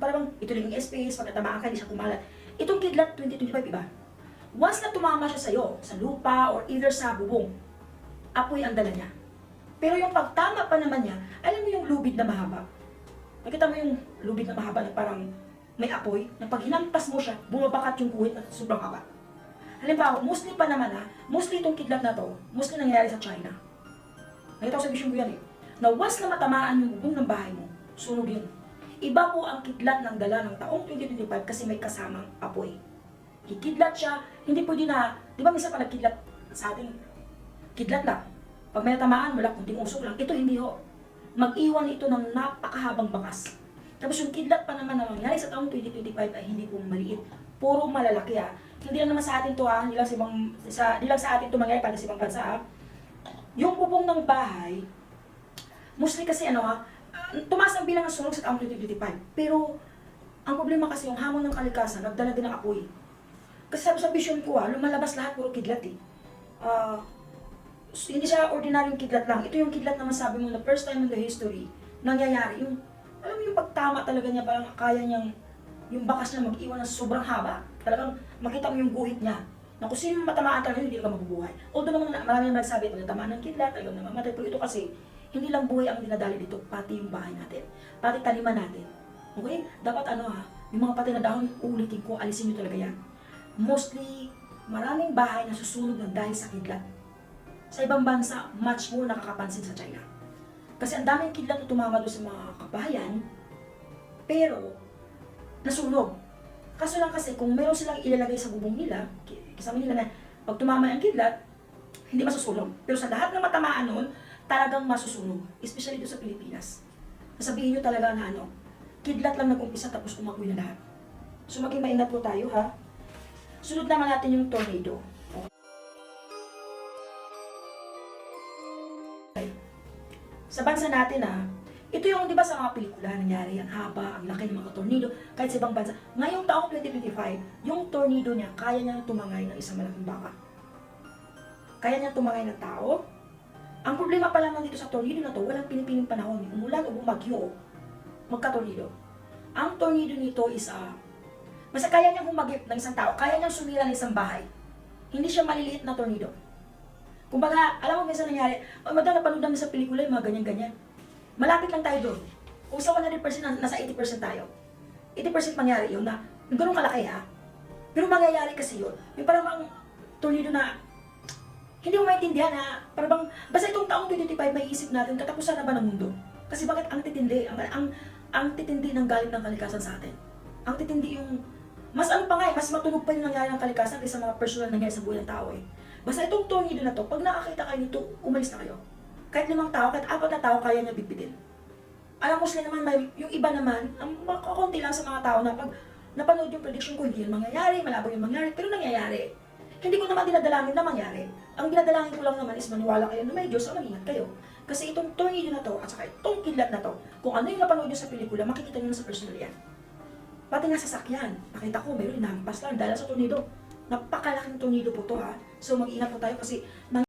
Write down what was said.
parang ito lang yung space, pag natamaan ka, hindi siya kumalat. Itong kidlat 2025, iba. Once na tumama siya sa'yo, sa lupa, or either sa bubong, apoy ang dala niya. Pero yung pagtama pa naman niya, alam mo yung lubid na mahaba? Nakita mo yung lubid na mahaba na parang may apoy, na pag hinampas mo siya, bumabakat yung guhit at sobrang haba. Halimbawa, mostly pa naman mostly itong kidlat na to, mostly nangyayari sa China. Nakita ko sa vision ko yan eh. Na once na matamaan yung bubong ng bahay mo, sunog yun. Iba po ang kidlat ng dala ng taong 2025 kasi may kasamang apoy. Kikidlat siya, hindi pwede na, di ba minsan pa nagkidlat sa atin, kidlat lang. Pag may natamaan, wala kunting usok lang. Ito hindi ho. Mag-iwan ito ng napakahabang bakas. Tapos yung kidlat pa naman na mangyari sa taong 2025 ay hindi po maliit. Puro malalaki Hindi lang naman sa atin to hindi lang hindi lang sa atin to mangyari para sa ibang bansa Yung bubong ng bahay, mostly kasi tumaas ang bilang ng sunog sa taong 2025. Pero, ang problema kasi yung hamon ng kalikasan, nagdala din ng apoy. Kasi sabi sa vision ko lumalabas lahat puro kidlat hindi siya ordinaryong kidlat lang. Ito yung kidlat na masabi mo na first time in the history, nangyayari. Alam mo yung pagtama talaga niya, parang kaya niyang, yung bakas niya mag-iwan ng sobrang haba. Talagang makita mo yung guhit niya. Na kung sino matamaan talaga, hindi ka mabubuhay. Although naman marami naman nagsabi, pag natamaan ng kidlat, talagang namamatay. Pero ito kasi, hindi lang buhay ang dinadali dito, pati yung bahay natin. Pati taniman natin. Okay? Dapat yung mga patay na dahon, ulitin ko, alisin nyo talaga yan. Mostly, maraming bahay na susunog na dahil sa kidlat. Sa ibang bansa, much more nakakapansin sa China. Kasi ang daming kidlat na tumama doon sa mga kabahayan, pero nasunog. Kaso lang kasi kung meron silang ilalagay sa bubong nila, kasama nila na pag tumama ang kidlat, hindi masusunog. Pero sa lahat ng matamaan noon, talagang masusunog. Especially doon sa Pilipinas. Nasabihin nyo talaga na kidlat lang nag-umpisa tapos umapoy na lahat. So maging maingat po tayo Sunod naman natin yung tornado. Sa bansa natin ito yung di ba sa mga pelikula nangyari, ang haba, ang laki ng mga tornado, kahit sa ibang bansa. Ngayong taong 2025, yung tornado niya, kaya niyang tumangay ng isang malaking baka. Kaya niyang tumangay ng tao. Ang problema pa lamang dito sa tornado na to, walang pinipiling panahon. Umulan o bumagyo, magka-tornado. Ang tornado nito is basta kaya niyang humagip ng isang tao, kaya niyang sumira ng isang bahay. Hindi siya maliliit na tornado. Kumbaga, alam mo minsan nangyari, madami napanood namin sa pelikula yung mga ganyan-ganyan. Malapit lang tayo doon. Kung sa 100%, nasa 80% tayo. 80% mangyari yun na, gano'ng kalaki Pero mangyayari kasi yun, yung parang ang tornado na, hindi mo maintindihan parang basta itong taong 2025 may isip natin, katapusan na ba ng mundo? Kasi bakit ang titindi, ang titindi ng galing ng kalikasan sa atin. Ang titindi yung, mas mas matunog pa yung nangyari ng kalikasan kaysa mga personal na nangyari sa buhay ng tao Basta itong tornado na to, pag nakakita kayo nito, umalis na kayo. Kahit 5 tao, kahit 4 na tao, kaya niya bibitin. Alam mo sila naman, yung iba naman, ang makakunti lang sa mga tao na pag napanood yung prediction ko, hindi yun mangyayari, malabo yung mangyayari, pero nangyayari. Hindi ko naman dinadalangin na mangyari. Ang dinadalangin ko lang naman is maniwala kayo na may Diyos o mag-ingat kayo. Kasi itong tornado na to, at saka itong kidlat na to, kung ano yung napanood nyo sa pelikula, makikita nyo na sa personal yan. Pati nga sasakyan, nakita ko, meron inampas lang dahil sa tornado. Napakalaking tornado po to So mag-ingat po tayo kasi